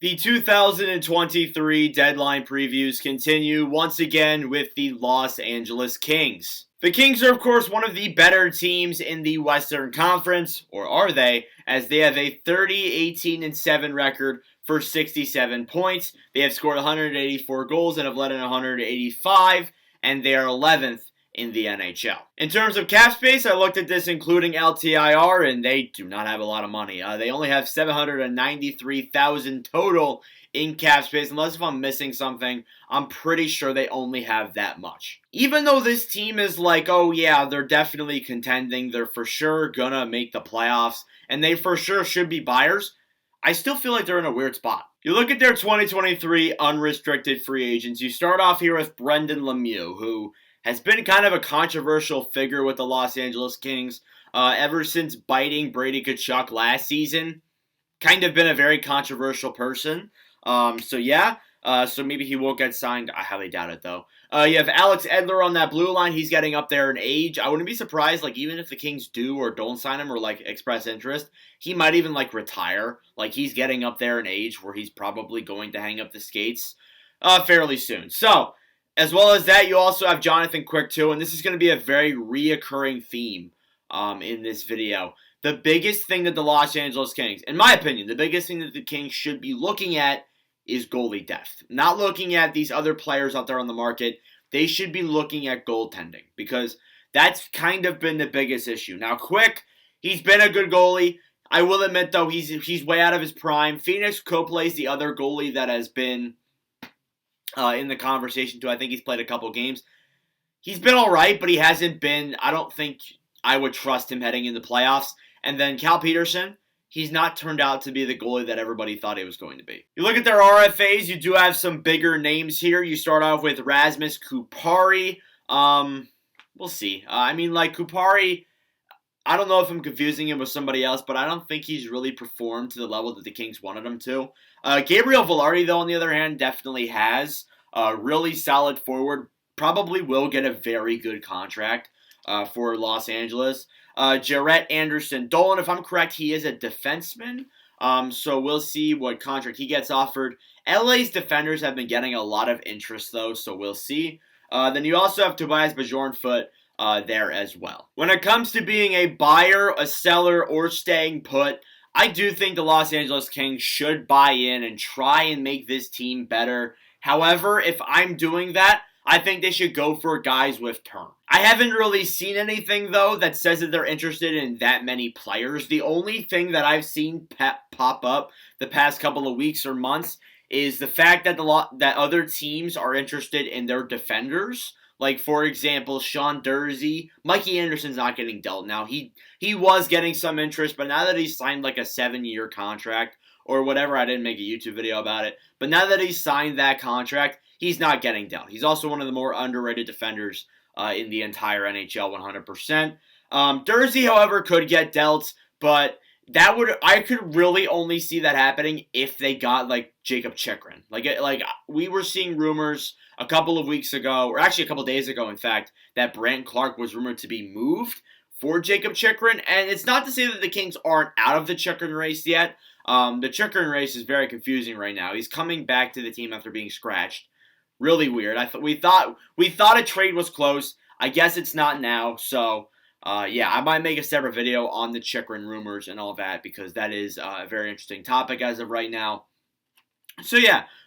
The 2023 deadline previews continue once again with the Los Angeles Kings. The Kings are, of course, one of the better teams in the Western Conference, or are they, as they have a 30-18-7 record for 67 points. They have scored 184 goals and have let in 185, and they are 11th in the NHL. In terms of cap space, I looked at this including LTIR, and they do not have a lot of money. They only have $793,000 total in cap space, unless if I'm missing something, I'm pretty sure they only have that much. Even though this team is like, oh yeah, they're definitely contending, they're for sure gonna make the playoffs, and they for sure should be buyers, I still feel like they're in a weird spot. You look at their 2023 unrestricted free agents, you start off here with Brendan Lemieux, who has been kind of a controversial figure with the Los Angeles Kings ever since biting Brady Tkachuk last season. Kind of been a very controversial person. So maybe he won't get signed. I highly doubt it, though. You have Alex Edler on that blue line. He's getting up there in age. I wouldn't be surprised, even if the Kings do or don't sign him or, express interest, he might even, retire. He's getting up there in age where he's probably going to hang up the skates fairly soon. So, as well as that, you also have Jonathan Quick, too, and this is going to be a very reoccurring theme in this video. The biggest thing that the Los Angeles Kings, in my opinion, the biggest thing that the Kings should be looking at is goalie depth. Not looking at these other players out there on the market. They should be looking at goaltending because that's kind of been the biggest issue. Now, Quick, he's been a good goalie. I will admit, though, he's way out of his prime. Phoenix Copley is the other goalie that has been in the conversation, too. I think he's played a couple games. He's been all right, but he hasn't been, I don't think I would trust him heading into playoffs. And then Cal Peterson, he's not turned out to be the goalie that everybody thought he was going to be. You look at their RFAs, you do have some bigger names here. You start off with Rasmus Kupari. We'll see. Kupari, I don't know if I'm confusing him with somebody else, but I don't think he's really performed to the level that the Kings wanted him to. Gabriel Velarde, though, on the other hand, definitely has. Really solid forward. Probably will get a very good contract for Los Angeles. Jarrett Anderson Dolan, if I'm correct, he is a defenseman. So we'll see what contract he gets offered. LA's defenders have been getting a lot of interest, though, so we'll see. Then you also have Tobias Bjornfoot there as well. When it comes to being a buyer, a seller, or staying put, I do think the Los Angeles Kings should buy in and try and make this team better. However, if I'm doing that, I think they should go for guys with term. I haven't really seen anything, though, that says that they're interested in that many players. The only thing that I've seen pop up the past couple of weeks or months is the fact that that other teams are interested in their defenders. Like, for example, Sean Durzi. Mikey Anderson's not getting dealt now. He was getting some interest, but now that he's signed a 7-year contract or whatever, I didn't make a YouTube video about it. But now that he's signed that contract, he's not getting dealt. He's also one of the more underrated defenders in the entire NHL, 100%. Durzi, however, could get dealt, but I could really only see that happening if they got Jacob Chychrun. We were seeing rumors a couple of weeks ago, or actually a couple days ago, in fact, that Brant Clark was rumored to be moved for Jacob Chychrun, and it's not to say that the Kings aren't out of the Chychrun race yet. The Chychrun race is very confusing right now. He's coming back to the team after being scratched. Really weird. We thought a trade was close. I guess it's not now. So, I might make a separate video on the Chychrun rumors and all that because that is a very interesting topic as of right now. So,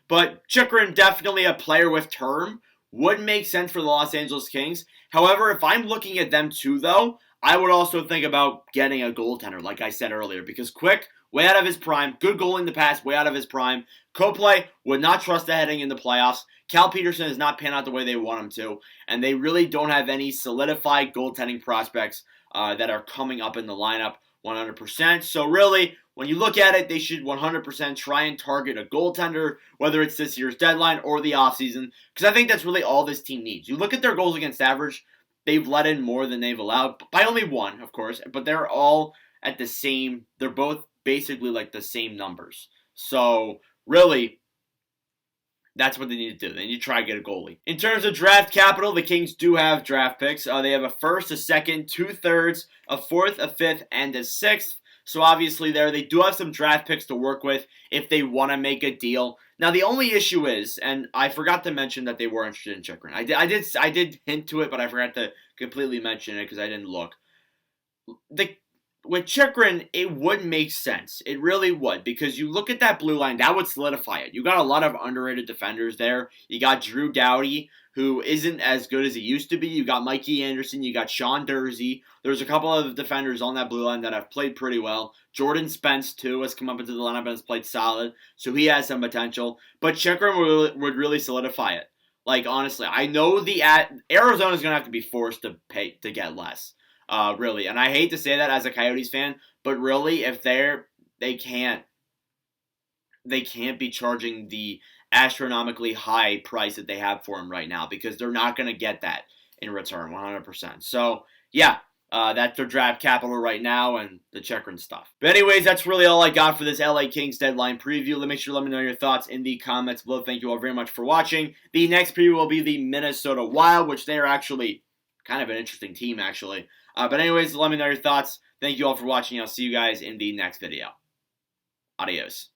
but Chychrun, definitely a player with term, would make sense for the Los Angeles Kings. However, if I'm looking at them too, though, I would also think about getting a goaltender, like I said earlier, because Quick, way out of his prime, good goal in the past, way out of his prime. Copley would not trust the heading in the playoffs. Cal Peterson has not panned out the way they want him to, and they really don't have any solidified goaltending prospects that are coming up in the lineup 100%. So really, when you look at it, they should 100% try and target a goaltender, whether it's this year's deadline or the offseason, because I think that's really all this team needs. You look at their goals against average, they've let in more than they've allowed, by only one, of course, but they're all at the same, they're both basically the same numbers. So, really, that's what they need to do. They need to try to get a goalie. In terms of draft capital, the Kings do have draft picks. They have a first, a second, 2/3, a fourth, a fifth, and a sixth. So obviously there, they do have some draft picks to work with if they want to make a deal. Now the only issue is, and I forgot to mention that they were interested in Chychrun. I did hint to it, but I forgot to completely mention it because I didn't look. With Chychrun, it would make sense. It really would, because you look at that blue line, that would solidify it. You got a lot of underrated defenders there. You got Drew Doughty, who isn't as good as he used to be. You got Mikey Anderson. You got Sean Durzi. There's a couple of defenders on that blue line that have played pretty well. Jordan Spence, too, has come up into the lineup and has played solid, so he has some potential. But Chychrun would really solidify it. Like, honestly, I know Arizona's going to have to be forced to pay to get less. Really. And I hate to say that as a Coyotes fan, but really, if they can't be charging the astronomically high price that they have for him right now, because they're not going to get that in return 100%. So, yeah, that's their draft capital right now and the Chychrun stuff. But anyways, that's really all I got for this LA Kings deadline preview. Make sure to let me know your thoughts in the comments below. Thank you all very much for watching. The next preview will be the Minnesota Wild, which they are actually kind of an interesting team, actually. But anyways, let me know your thoughts. Thank you all for watching. I'll see you guys in the next video. Adios.